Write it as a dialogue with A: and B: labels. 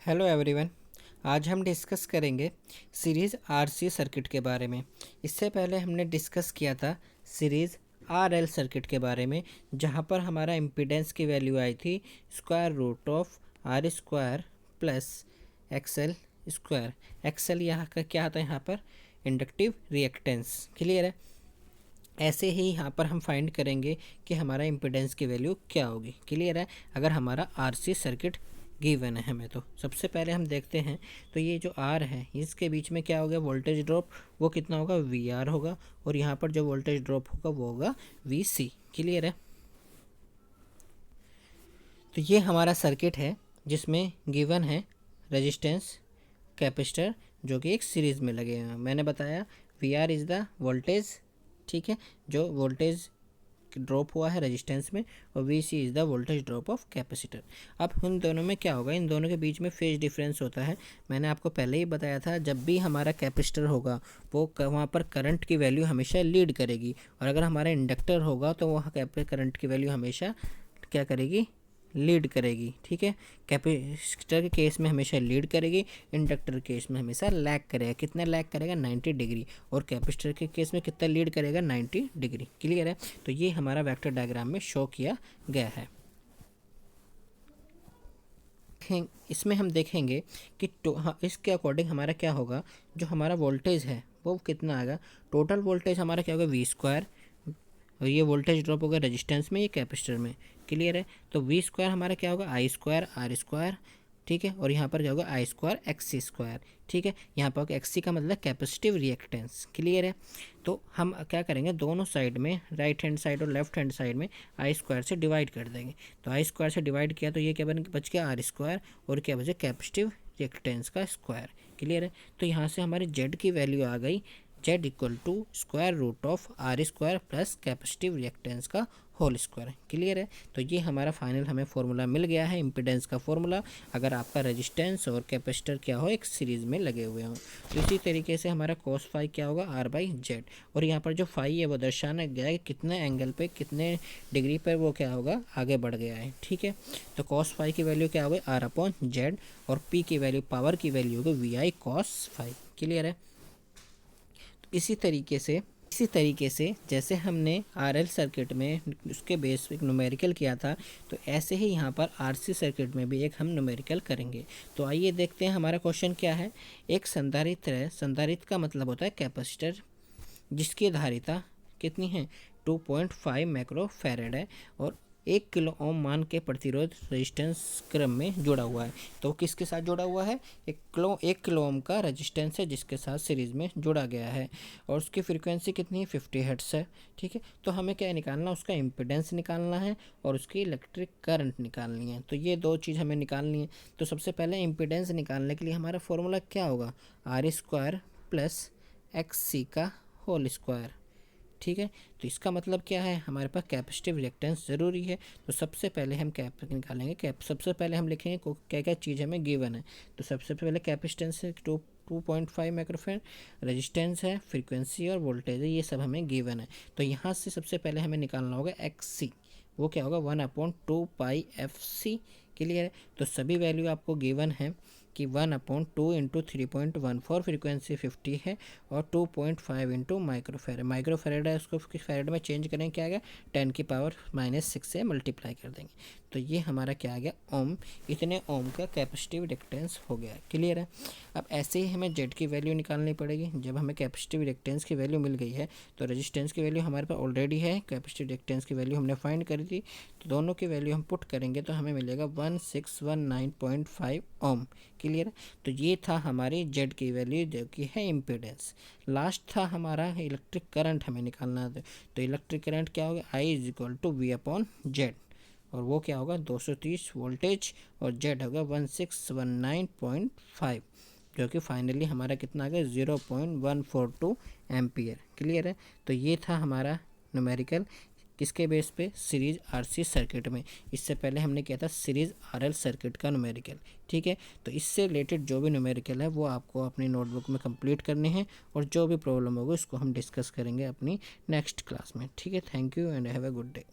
A: Hello everyone. आज हम discuss करेंगे सीरीज़ आरसी सर्किट के बारे में। इससे पहले हमने डिस्कस किया था सीरीज़ आरएल सर्किट के बारे में, जहां पर हमारा इम्पीडेंस की वैल्यू आई थी square root of R square plus XL square. XL यहाँ का क्या आता है, यहाँ पर इंडक्टिव रिएक्टेंस। क्लियर है। ऐसे ही यहाँ पर हम फाइंड करेंगे कि हमारा इम्पीडेंस की वैल्यू क्या होगी। क्लियर है। अगर हमारा आरसी सर्किट गिवन है हमें, तो सबसे पहले हम देखते हैं। तो ये जो आर है इसके बीच में क्या होगा, वोल्टेज ड्रॉप, वो कितना होगा, वी आर होगा। और यहाँ पर जो वोल्टेज ड्रॉप होगा वो होगा वी सी। क्लियर है। तो ये हमारा सर्किट है जिसमें गिवन है रेजिस्टेंस, कैपेसिटर, जो कि एक सीरीज़ में लगे हैं। मैंने बताया V R is the voltage, ठीक है, जो वोल्टेज ड्रॉप हुआ है रेजिस्टेंस में, और V C is the voltage drop of capacitor. अब इन दोनों में क्या होगा, इन दोनों के बीच में फेज डिफरेंस होता है। मैंने आपको पहले ही बताया था, जब भी हमारा कैपेसिटर होगा वो वहाँ पर करंट की वैल्यू हमेशा लीड करेगी, और अगर हमारा इंडक्टर होगा तो वहाँ करंट की वैल्यू हमेशा क्या करेगी, लीड करेगी। ठीक है। कैपेसिटर के केस में हमेशा लीड करेगी, इंडक्टर के केस में हमेशा लैग करेगा। कितना लैग करेगा, 90 डिग्री। और कैपेसिटर के केस में कितना लीड करेगा, 90 डिग्री। क्लियर है। तो ये हमारा वेक्टर डायग्राम में शो किया गया है। इसमें हम देखेंगे कि हाँ, इसके अकॉर्डिंग हमारा क्या होगा, जो हमारा वोल्टेज है वो कितना आएगा। टोटल वोल्टेज हमारा क्या होगा, वी स्क्वायर, और ये वोल्टेज ड्रॉप होगा रेजिस्टेंस में, ये कैपेसिटर में। क्लियर है। तो वी स्क्वायर हमारा क्या होगा, आई स्क्वायर आर स्क्वायर। ठीक है। और यहाँ पर क्या होगा, आई स्क्वायर एक्स सी स्क्वायर। ठीक है। यहाँ पर एक्स सी का मतलब कैपेसिटिव रिएक्टेंस। क्लियर है। तो हम क्या करेंगे, दोनों साइड में, राइट हैंड साइड और लेफ्ट हैंड साइड में आई स्क्वायर से डिवाइड कर देंगे। तो आई स्क्वायर से डिवाइड किया तो ये क्या बच गया, आर स्क्वायर, और क्या बचे, कैपेसिटिव रिएक्टेंस का स्क्वायर। क्लियर है। तो यहाँ से हमारी जेड की वैल्यू आ गई, Z equal to square root of R square plus capacitive reactance का होल स्क्वायर। क्लियर है। तो ये हमारा फाइनल हमें फॉर्मूला मिल गया है, इम्पीडेंस का फॉर्मूला, अगर आपका रेजिस्टेंस और कैपेसिटर क्या हो, एक सीरीज़ में लगे हुए हों। तो इसी तरीके से हमारा कॉस फाई क्या होगा, आर बाई जेड। और यहाँ पर जो फाई है वो दर्शाना गया है कितने एंगल पे, कितने डिग्री पर वो क्या होगा, आगे बढ़ गया है। ठीक है। तो कॉस फाई की वैल्यू क्या होगी, आर अपॉन जेड, और पी की वैल्यू, पावर की वैल्यू होगी V I cos phi. Clear है। इसी तरीके से जैसे हमने आरएल सर्किट में उसके बेस पे एक न्यूमेरिकल किया था, तो ऐसे ही यहाँ पर आरसी सर्किट में भी एक हम न्यूमेरिकल करेंगे। तो आइए देखते हैं हमारा क्वेश्चन क्या है। एक संधारित्र है, संधारित्र का मतलब होता है कैपेसिटर, जिसकी धारिता कितनी है, 2.5 माइक्रो फैरेड है, और 1 किलो ओम मान के प्रतिरोध रेजिस्टेंस क्रम में जुड़ा हुआ है। तो किसके साथ जुड़ा हुआ है, 1 किलो ओम का रेजिस्टेंस है जिसके साथ सीरीज में जुड़ा गया है, और उसकी फ्रीक्वेंसी कितनी है, 50 हर्ट्ज है। ठीक है। तो हमें क्या निकालना, उसका इम्पिडेंस निकालना है और उसकी इलेक्ट्रिक करंट निकालनी है। तो ये दो चीज़ हमें निकालनी है। तो सबसे पहले इम्पिडेंस निकालने के लिए हमारा फॉर्मूला क्या होगा, आर स्क्वायर प्लस एक्स सी का होल स्क्वायर। ठीक है। तो इसका मतलब क्या है, हमारे पास कैपेसिटिव रिएक्टेंस ज़रूरी है। तो सबसे पहले हम कैप निकालेंगे, सबसे पहले हम लिखेंगे क्या क्या चीज़ हमें गिवन है। तो सबसे पहले कैपेसिटेंस है 2.5 माइक्रोफैराड, रेजिस्टेंस है, फ्रीक्वेंसी और वोल्टेज है, ये सब हमें गिवन है। तो यहाँ से सबसे पहले हमें निकालना होगा एक्स सी, वो क्या होगा, 1/2πfc। क्लियर है। तो सभी वैल्यू आपको गिवन है कि 1/2 इंटू 3.14, फ्रीक्वेंसी 50 है, और 2.5 इंटू माइक्रोफेरेड है, उसको फेरेड में चेंज करेंगे, क्या आ गया, 10⁻⁻6 से मल्टीप्लाई कर देंगे। तो ये हमारा क्या आ गया, ओम। इतने ओम का कैपेसिटिव रिएक्टेंस हो गया। क्लियर है। अब ऐसे ही हमें जेड की वैल्यू निकालनी पड़ेगी। जब हमें कैपेसिटिव रिएक्टेंस की वैल्यू मिल गई है, तो रेजिस्टेंस की वैल्यू हमारे पास ऑलरेडी है, कैपेसिटिव रिएक्टेंस की वैल्यू हमने फाइंड करी थी। तो दोनों की वैल्यू हम पुट करेंगे तो हमें मिलेगा 1619.5 ओम। क्लियर है। तो ये था हमारी जेड की वैल्यू, जो कि है इम्पीडेंस। लास्ट था हमारा इलेक्ट्रिक करंट हमें निकालना था। तो इलेक्ट्रिक करंट क्या होगा, I is equal to V upon Z, और वो क्या होगा, 230 वोल्टेज, और जेड होगा 1619.5, जो कि फाइनली हमारा कितना आ गया, 0.142 एम्पियर। क्लियर है। तो ये था हमारा न्यूमेरिकल, किसके बेस पे, सीरीज आरसी सर्किट में। इससे पहले हमने किया था सीरीज आरएल सर्किट का न्यूमेरिकल। ठीक है। तो इससे रिलेटेड जो भी न्यूमेरिकल है वो आपको अपनी नोटबुक में कंप्लीट करने हैं, और जो भी प्रॉब्लम होगी उसको हम डिस्कस करेंगे अपनी नेक्स्ट क्लास में। ठीक है। Thank you and have a good day.